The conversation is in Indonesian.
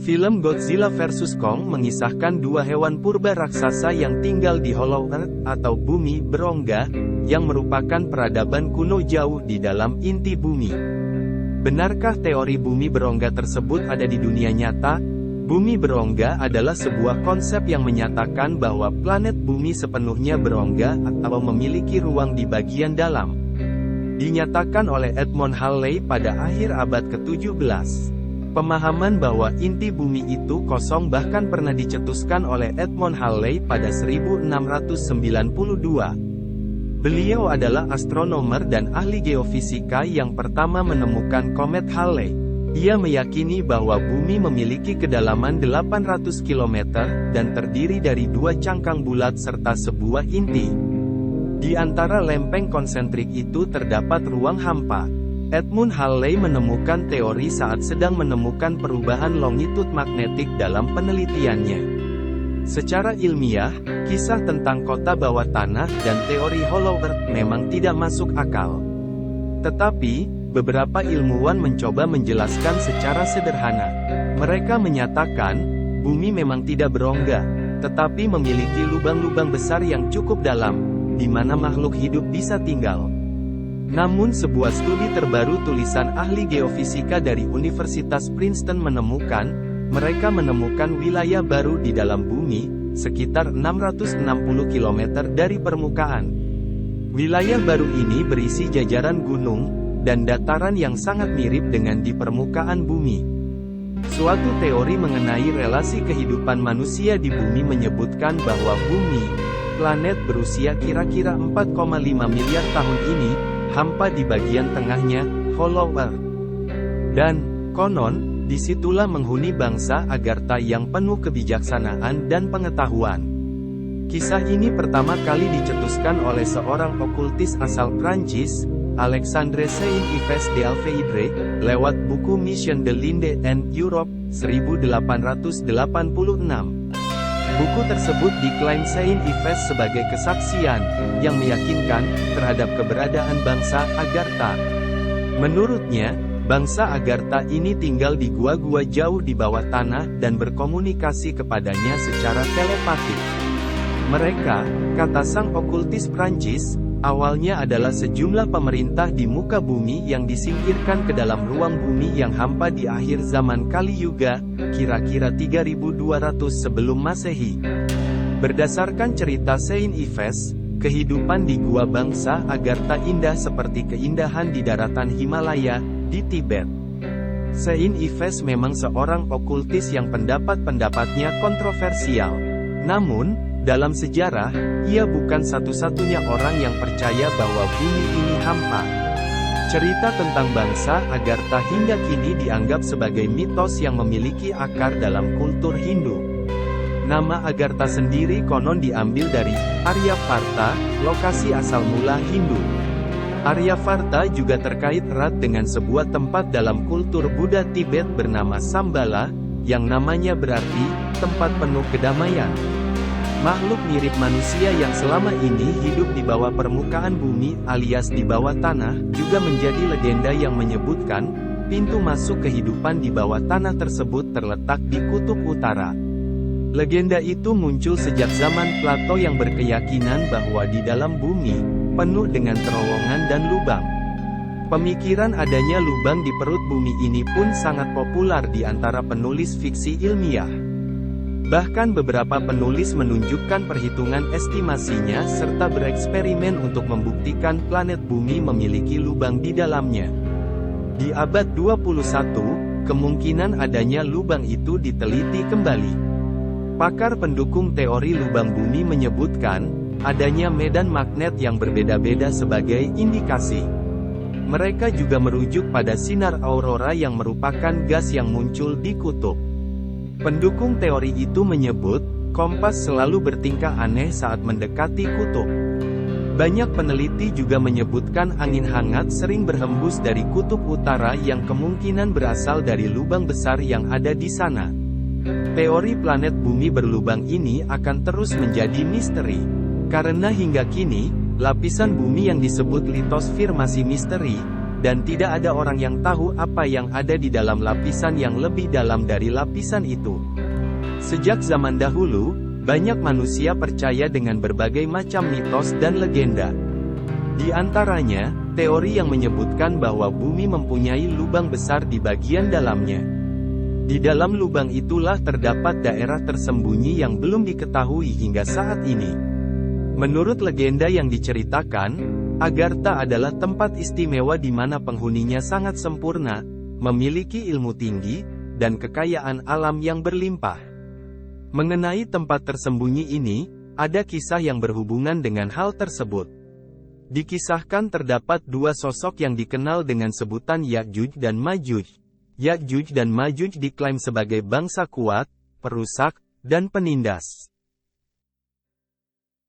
Film Godzilla vs. Kong mengisahkan dua hewan purba raksasa yang tinggal di Hollow Earth atau bumi berongga, yang merupakan peradaban kuno jauh di dalam inti bumi. Benarkah teori bumi berongga tersebut ada di dunia nyata? Bumi berongga adalah sebuah konsep yang menyatakan bahwa planet bumi sepenuhnya berongga atau memiliki ruang di bagian dalam. Dinyatakan oleh Edmond Halley pada akhir abad ke-17. Pemahaman bahwa inti bumi itu kosong bahkan pernah dicetuskan oleh Edmond Halley pada 1692. Beliau adalah astronomer dan ahli geofisika yang pertama menemukan komet Halley. Ia meyakini bahwa bumi memiliki kedalaman 800 km, dan terdiri dari dua cangkang bulat serta sebuah inti. Di antara lempeng konsentrik itu terdapat ruang hampa. Edmund Halley menemukan teori saat sedang menemukan perubahan longitud magnetik dalam penelitiannya. Secara ilmiah, kisah tentang kota bawah tanah dan teori Hollow Earth memang tidak masuk akal. Tetapi, beberapa ilmuwan mencoba menjelaskan secara sederhana. Mereka menyatakan, bumi memang tidak berongga, tetapi memiliki lubang-lubang besar yang cukup dalam, di mana makhluk hidup bisa tinggal. Namun sebuah studi terbaru tulisan ahli geofisika dari Universitas Princeton menemukan, mereka menemukan wilayah baru di dalam bumi, sekitar 660 km dari permukaan. Wilayah baru ini berisi jajaran gunung, dan dataran yang sangat mirip dengan di permukaan bumi. Suatu teori mengenai relasi kehidupan manusia di bumi menyebutkan bahwa bumi, planet berusia kira-kira 4,5 miliar tahun ini, hampa di bagian tengahnya, Hollow Earth. Dan, konon, disitulah menghuni bangsa Agartha yang penuh kebijaksanaan dan pengetahuan. Kisah ini pertama kali dicetuskan oleh seorang okultis asal Prancis, Alexandre Saint-Yves de Alpheidre, lewat buku Mission de l'Inde en Europe, 1886. Buku tersebut diklaim Saint-Yves sebagai kesaksian yang meyakinkan terhadap keberadaan bangsa Agartha. Menurutnya, bangsa Agartha ini tinggal di gua-gua jauh di bawah tanah dan berkomunikasi kepadanya secara telepatik. Mereka, kata sang okultis Prancis, awalnya adalah sejumlah pemerintah di muka bumi yang disingkirkan ke dalam ruang bumi yang hampa di akhir zaman Kali Yuga, kira-kira 3200 sebelum Masehi. Berdasarkan cerita Saint-Yves, kehidupan di gua bangsa Agartha indah seperti keindahan di daratan Himalaya, di Tibet. Saint-Yves memang seorang okultis yang pendapat-pendapatnya kontroversial. Namun, dalam sejarah, ia bukan satu-satunya orang yang percaya bahwa bumi ini hampa. Cerita tentang bangsa Agartha hingga kini dianggap sebagai mitos yang memiliki akar dalam kultur Hindu. Nama Agartha sendiri konon diambil dari Aryavarta, lokasi asal mula Hindu. Aryavarta juga terkait erat dengan sebuah tempat dalam kultur Buddha Tibet bernama Shambhala, yang namanya berarti tempat penuh kedamaian. Makhluk mirip manusia yang selama ini hidup di bawah permukaan bumi alias di bawah tanah, juga menjadi legenda yang menyebutkan, pintu masuk kehidupan di bawah tanah tersebut terletak di kutub utara. Legenda itu muncul sejak zaman Plato yang berkeyakinan bahwa di dalam bumi, penuh dengan terowongan dan lubang. Pemikiran adanya lubang di perut bumi ini pun sangat populer di antara penulis fiksi ilmiah. Bahkan beberapa penulis menunjukkan perhitungan estimasinya serta bereksperimen untuk membuktikan planet bumi memiliki lubang di dalamnya. Di abad 21, kemungkinan adanya lubang itu diteliti kembali. Pakar pendukung teori lubang bumi menyebutkan, adanya medan magnet yang berbeda-beda sebagai indikasi. Mereka juga merujuk pada sinar aurora yang merupakan gas yang muncul di kutub. Pendukung teori itu menyebut, kompas selalu bertingkah aneh saat mendekati kutub. Banyak peneliti juga menyebutkan angin hangat sering berhembus dari kutub utara yang kemungkinan berasal dari lubang besar yang ada di sana. Teori planet bumi berlubang ini akan terus menjadi misteri. Karena hingga kini, lapisan bumi yang disebut litosfer masih misteri, dan tidak ada orang yang tahu apa yang ada di dalam lapisan yang lebih dalam dari lapisan itu. Sejak zaman dahulu, banyak manusia percaya dengan berbagai macam mitos dan legenda. Di antaranya, teori yang menyebutkan bahwa bumi mempunyai lubang besar di bagian dalamnya. Di dalam lubang itulah terdapat daerah tersembunyi yang belum diketahui hingga saat ini. Menurut legenda yang diceritakan, Agartha adalah tempat istimewa di mana penghuninya sangat sempurna, memiliki ilmu tinggi, dan kekayaan alam yang berlimpah. Mengenai tempat tersembunyi ini, ada kisah yang berhubungan dengan hal tersebut. Dikisahkan terdapat dua sosok yang dikenal dengan sebutan Ya'juj dan Ma'juj. Ya'juj dan Ma'juj diklaim sebagai bangsa kuat, perusak, dan penindas.